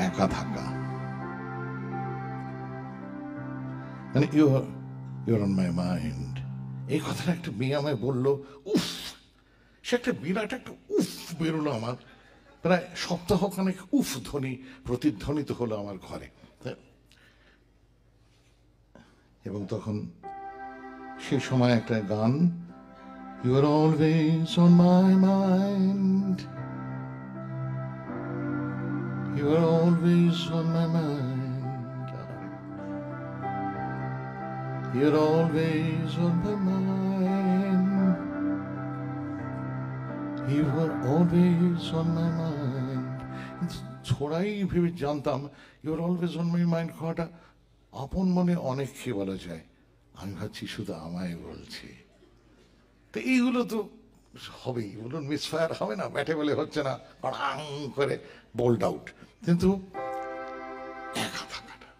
একা থাকা, মানে ইউর অন মাই মাইন্ড, এই কথাটা একটা মেয়ে আমায় বললো, উফ, সে একটা বিরাট একটা উফ বেরোলো আমার, প্রায় সপ্তাহখানেক উফ ধ্বনি প্রতিধ্বনিত হলো আমার ঘরে। এবং তখন সে সময় একটা গান, you are always on my mind, you are always on my mind, you're always on my mind, you were always on my mind. ছোড়াই ভেবে জানতাম your always on my mind কথাটা আপন মনে অনেককে বলা যায়, আমি ভাবছি শুধু আমায় বলছি। তো এইগুলো তো হবেই, বলুন মিসফায়ার হবে না, ব্যাটে বলে হচ্ছে না, আং করে বোল্ড আউট। কিন্তু একা থাকাটা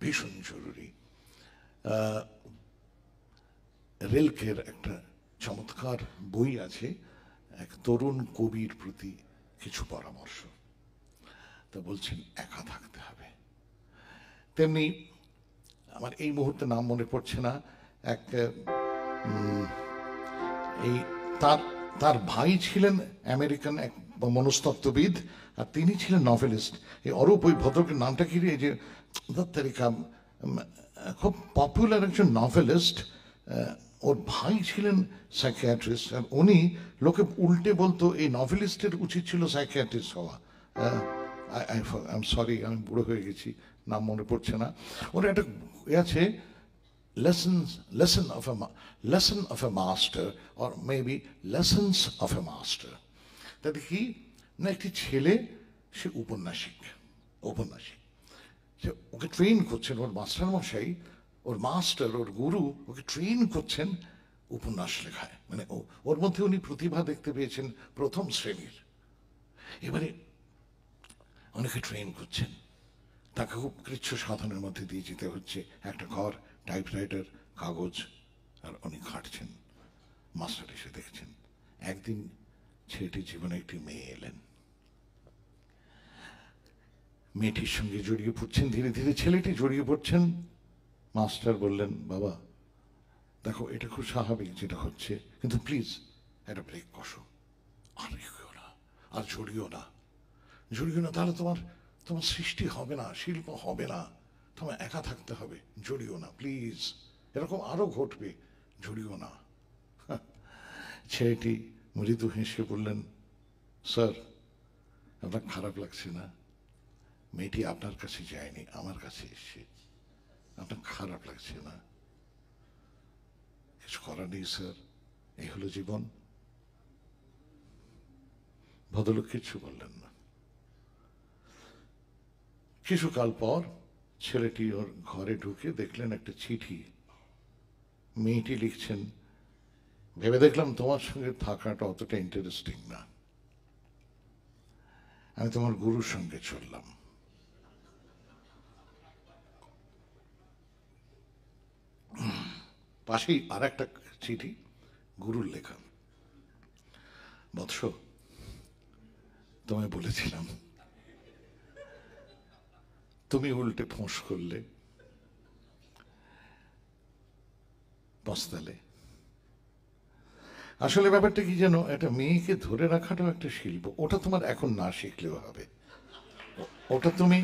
ভীষণ জরুরি। রেলকের একটা চমৎকার বই আছে, এক তরুণ কবির প্রতি কিছু পরামর্শ। তা বলছেন একা থাকতে হবে। তেমনি আমার এই মুহূর্তে নাম মনে পড়ছে না, এক এই তার তার ভাই ছিলেন আমেরিকান এক মনস্তত্ত্ববিদ, আর তিনি ছিলেন নভেলিস্ট। এই অরূপ, ওই ভদ্রকের নামটা কি রে, যে তারিকা, খুব পপুলার একজন নভেলিস্ট, ওর ভাই ছিলেন সাইকিয়াট্রিস্ট, আর উনি লোকে উল্টে বলতো এই নভেলিস্টের উচিত ছিল সাইকিয়াট্রিস্ট হওয়া। আই এম সরি, আমি বুড়ো হয়ে গেছি, নাম মনে পড়ছে না। ওর একটা আছে, lesson of a master, or maybe lessons of a master. তাতে কি না, একটি ছেলে, সে উপন্যাসিক, সে ওকে ট্রেন করছেন, ওর মাস্টার মশাই, ওর মাস্টার, ওর গুরু ওকে ট্রেন করছেন উপন্যাস লেখায়। মানে ওর মধ্যে উনি প্রতিভা দেখতে পেয়েছেন প্রথম শ্রেণীর। এবারে অনেকে ট্রেন করছেন, তাকে খুব কৃচ্ছ সাধনের মধ্যে দিয়ে যেতে হচ্ছে, একটা ঘর, টাইপরাইটার, কাগজ, আর উনি খাটছেন। মাস্টার এসে দেখছেন। একদিন ছেলেটির জীবনে একটি মেয়ে এলেন, মেয়েটির সঙ্গে জড়িয়ে পড়ছেন, ধীরে ধীরে ছেলেটি জড়িয়ে পড়ছেন। মাস্টার বললেন, বাবা দেখো, এটা খুব স্বাভাবিক যেটা হচ্ছে, কিন্তু প্লিজ একটা ব্রেক কষো, আর এগিয়েও না, আর জড়িও না, তাহলে তোমার সৃষ্টি হবে না, শিল্প হবে না, তোমার একা থাকতে হবে, জড়িও না প্লিজ, এরকম আরো ঘটবে, জড়িও না। ছেলেটি মৃদু হেসে বললেন, স্যার আপনার খারাপ লাগছে না? মেয়েটি আপনার কাছে যায়নি, আমার কাছে এসে, আপনার খারাপ লাগছে না? কিছু করার নেই স্যার, এই হলো জীবন। ভদ্রলোক কিছু বললেন না। কিছুকাল পর ছেলেটি ওর ঘরে ঢুকে দেখলেন একটা চিঠি। মেয়েটি লিখছেন, ভেবে দেখলাম তোমার সঙ্গে থাকাটা অতটা ইন্টারেস্টিং না, আমি তোমার গুরুর সঙ্গে চললাম। পাশেই আর একটা চিঠি, গুরুর লেখা, বৎস তোমায় বলেছিলাম, তুমি উল্টে ফোঁস করলে, পস্তালে। আসলে ব্যাপারটা কি যেন, একটা মেয়েকে ধরে রাখাটাও একটা শিল্প। ওটা তোমার এখন না শিখলেও হবে, ওটা তুমি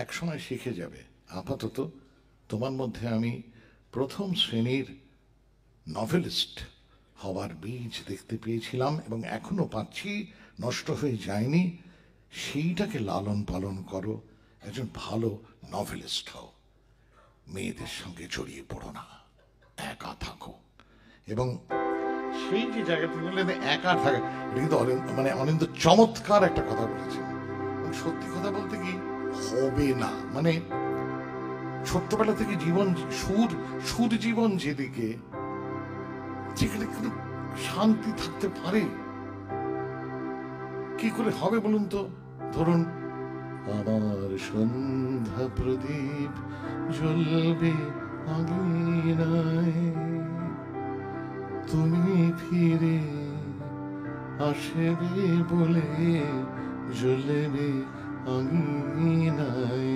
একসময় শিখে যাবে। আপাতত তোমার মধ্যে আমি প্রথম শ্রেণীর নভেলিস্ট হওয়ার বীজ দেখতে পেয়েছিলাম, এবং এখনো পাচ্ছি, নষ্ট হয়ে যায়নি। সেইটাকে লালন পালন করো, একজন ভালো নভেলিস্ট হও। মেয়েদের সঙ্গে জড়িয়ে পড়ো না, একা থাকো। এবং সেই যে জায়গাতে বললেন একা থাকা, এটা কিন্তু মানে অনিন্দ চমৎকার একটা কথা বলেছেন। সত্যি কথা বলতে কি, হবে না, মানে ছোট্টবেলা থেকে জীবন সুর জীবন যেদিকে, যেখানে কোনো শান্তি থাকতে পারে, কি করে হবে বলুন তো? ধরুন, আমার সন্ধ্যা প্রদীপ জ্বলবে আঙিনায়, তুমি ফিরে আসবে বলে জ্বলবে আমি নাই,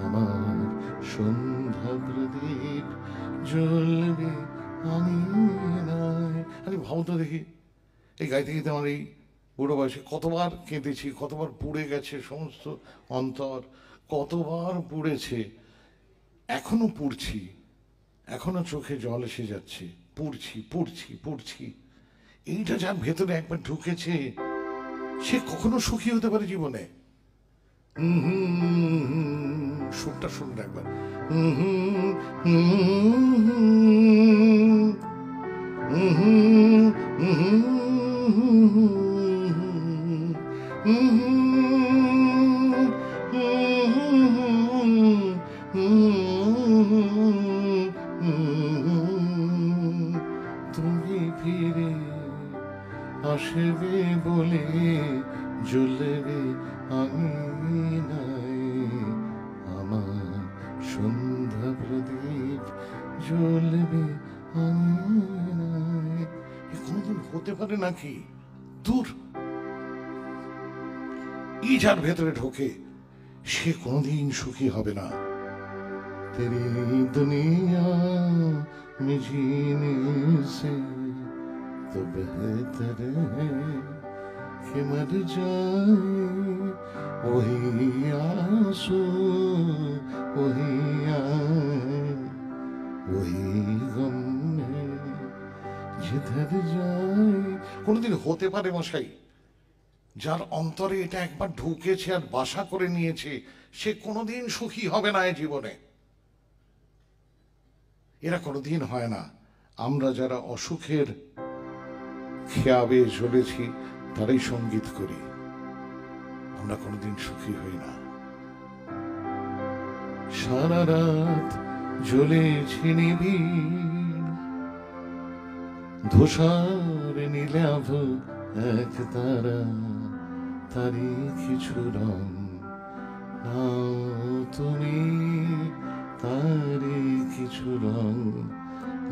আমার সন্ধ্যা প্রদীপ জ্বলবে আমি নাই। আরে ভাবো তো দেখি, এই গাইতে গাইতে আমার এই বুড়ো বয়সে কতবার কেঁদেছি, কতবার পুড়ে গেছে সমস্ত অন্তর, কতবার পুড়েছে, এখনো পুড়ছি, এখনো চোখে জল এসে যাচ্ছে, পুড়ছি পুড়ছি পুড়ছি। এইটা যার ভেতরে একবার ঢুকেছে সে কখনো সুখী হতে পারে জীবনে। সুরটা শুনুন একবার। তুমি ফিরে আসবে বলে জ্বলবে আঙিনায়, আমার সন্ধ্যা প্রদীপ জ্বলবে আঙিনায়। এ কোনোদিন হতে পারে নাকি? দূর। ই যার ভেতরে ঢোকে সে কোনোদিন সুখী হবে না। তেরি দুনিয়া में जीने से तो बेहतर है कि मर जाए, वही आंसू वही आए वही गम में जिधर जाए। কোনদিন হতে পারে মশাই, যার অন্তরে এটা একবার ঢুকেছে আর বাসা করে নিয়েছে সে কোনোদিন সুখী হবে না এ জীবনে। এরা কোনোদিন হয় না। আমরা যারা অসুখের খেয়াবে জ্বলেছি তারাই সঙ্গীত করি, আমরা কোনোদিন সুখী হই না। সারা রাত জ্বলেছি নিবিড়, ধূসর নীলাভ এক তারা, তারই কিছু রং নাও তুমি, তারই কিছু রং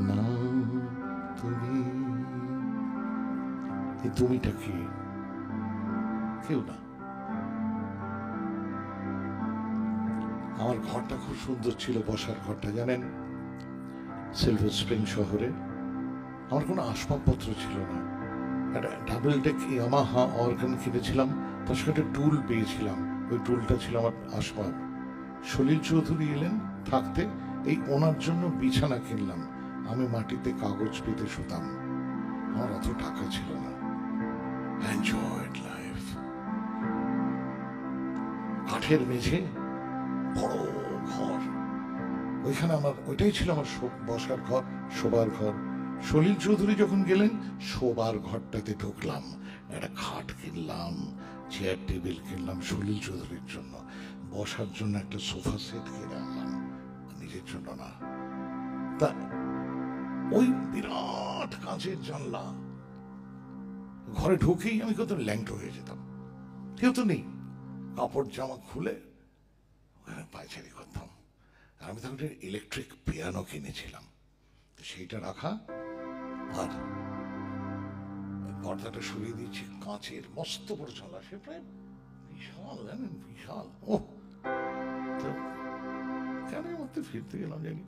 নাও তুমি। এই তুমিটা কি? কেউ না। আমার ঘরটা খুব সুন্দর ছিল, বসার ঘরটা জানেন, সিলভার স্প্রিং শহরে। আমার কোনো আসবাবপত্র ছিল না, একটা ডাবল ডেক ইয়ামাহা অর্গান কিনেছিলাম, তার সঙ্গে একটা টুল পেয়েছিলাম, ওই টুলটা ছিল আমার আসবাব। সলিল চৌধুরী এলেন থাকতে, এই ওনার জন্য বিছানা কিনলাম, আমি মাটিতে কাগজ পেতে শুতাম। আমার অত টাকা ছিল না। Enjoyed life. কাঠের মেঝে, বড় ঘর, ওইখানে আমার ওইটাই ছিল আমার বসার ঘর, শোবার ঘর। সলিল চৌধুরী যখন গেলেন শোবার ঘরটাতে ঢুকলাম, একটা খাট কিনলাম, চেয়ার টেবিল কিনলাম সলিল চৌধুরীর জন্য, বসার জন্য একটা সোফা সেট কিনে আনলাম, নিজের জন্য না। তা ওই বিরাট কাঁচের জানলা, ঘরে ঢুকেই আমি কত ল্যাংটো হয়ে যেতাম, কেউ তো নেই, কাপড় জামা খুলে পায়চারি করতাম। আর আমি তখন ইলেকট্রিক পিয়ানো কিনেছিলাম, সেইটা রাখা, আর পর্দাটা সরিয়ে দিয়েছি, কাঁচের মস্ত বড় জানলা, সে প্রায় বিশাল, জানেন বিশাল। ও কেন মধ্যে ফিরতে গেলাম জানি,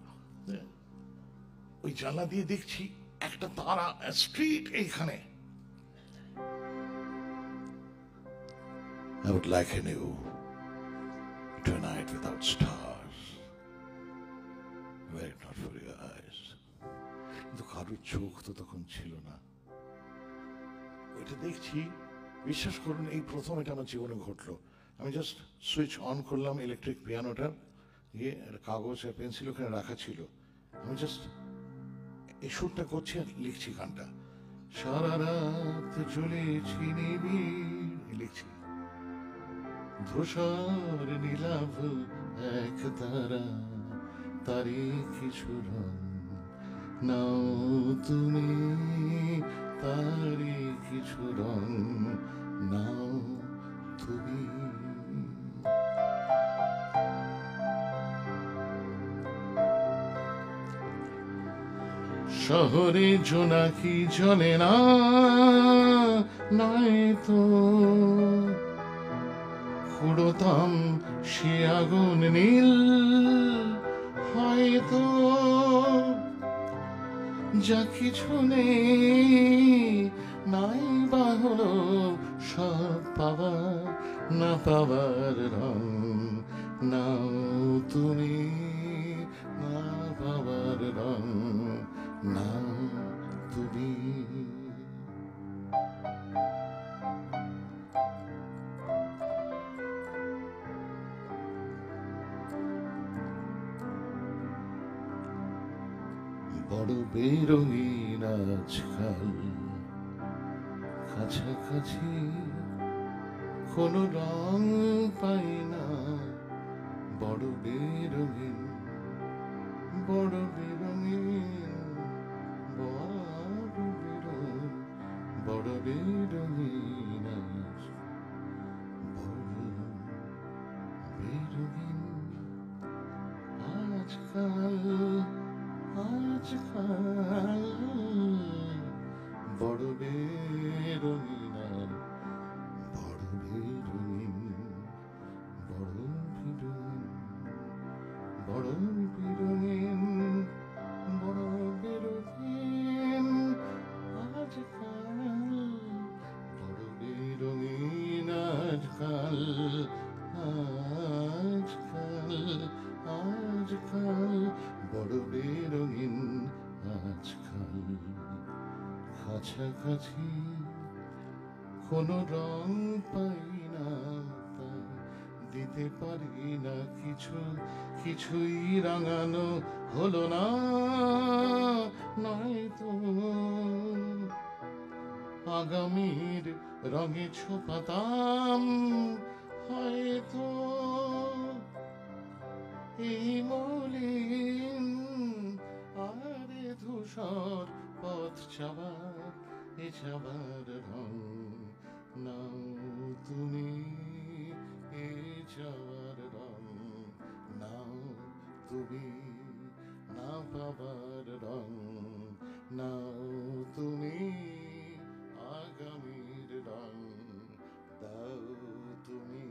ওই জানলা দিয়ে দেখছি একটা তারা স্ট্রিট এইখানে। I would like a new tonight without stars, were it not for your eyes. কিন্তু কারোর চোখ তো তখন ছিল না। ওইটা দেখছি, বিশ্বাস করুন এই প্রথম এটা আমার জীবনে ঘটলো। আমি জাস্ট সুইচ অন করলাম ইলেকট্রিক পিয়ানোটার, গিয়ে একটা কাগজ আর পেন্সিল ওখানে রাখা ছিল, আমি জাস্ট এই সুরটা করছি আর লিখছি গানটা। সারা রাত জ্বলেছি নিবিড়, লিখছি, ধূসর নীলাভ এক তারা, তারই কিছু রং নাও তুমি, তারই কিছু রং নাও তুমি। শহরে জোনাকি জ্বলে না, নয় তো কুড়োতাম সে আগুন নীল, হয়তো যা কিছু নেই নাই বা হলো সব পাওয়ার না পাওয়ার রং, নাও তুমি না পাওয়ার রং, নাও তুমি। বড় বেরঙিন আজকাল, কাছাকাছি কোনো রং পাই না, বড় বেরঙিন, বড় বেরঙিন, বড় বেরঙিন, বড় বেরঙিন আজ, বড় বেরঙিন আজকাল, আজকাল বড় বেরঙিন আর বড় বেরঙিন, বড় বেরঙিন, বড় বেরঙিন, বড় বেরঙিন আজকাল, বড় বেরঙিন আজকাল, আজকাল, আজকাল বড় বেরঙিন আজকাল, কাছাকাছি কোনো রং পাই না, তাই দিতে পারি না কিছু, কিছুই রাঙানো হলো না, নয়তো আগামীর রঙে ছোপাতাম হয়তো এই মলিন আরে ধূসর পথ চাবার, এ চাবার রং, নাও তুমি এ যাওয়ার রং, নাও তুমি না পাবার রং, নাও তুমি আগামীর রং, দাও তুমি।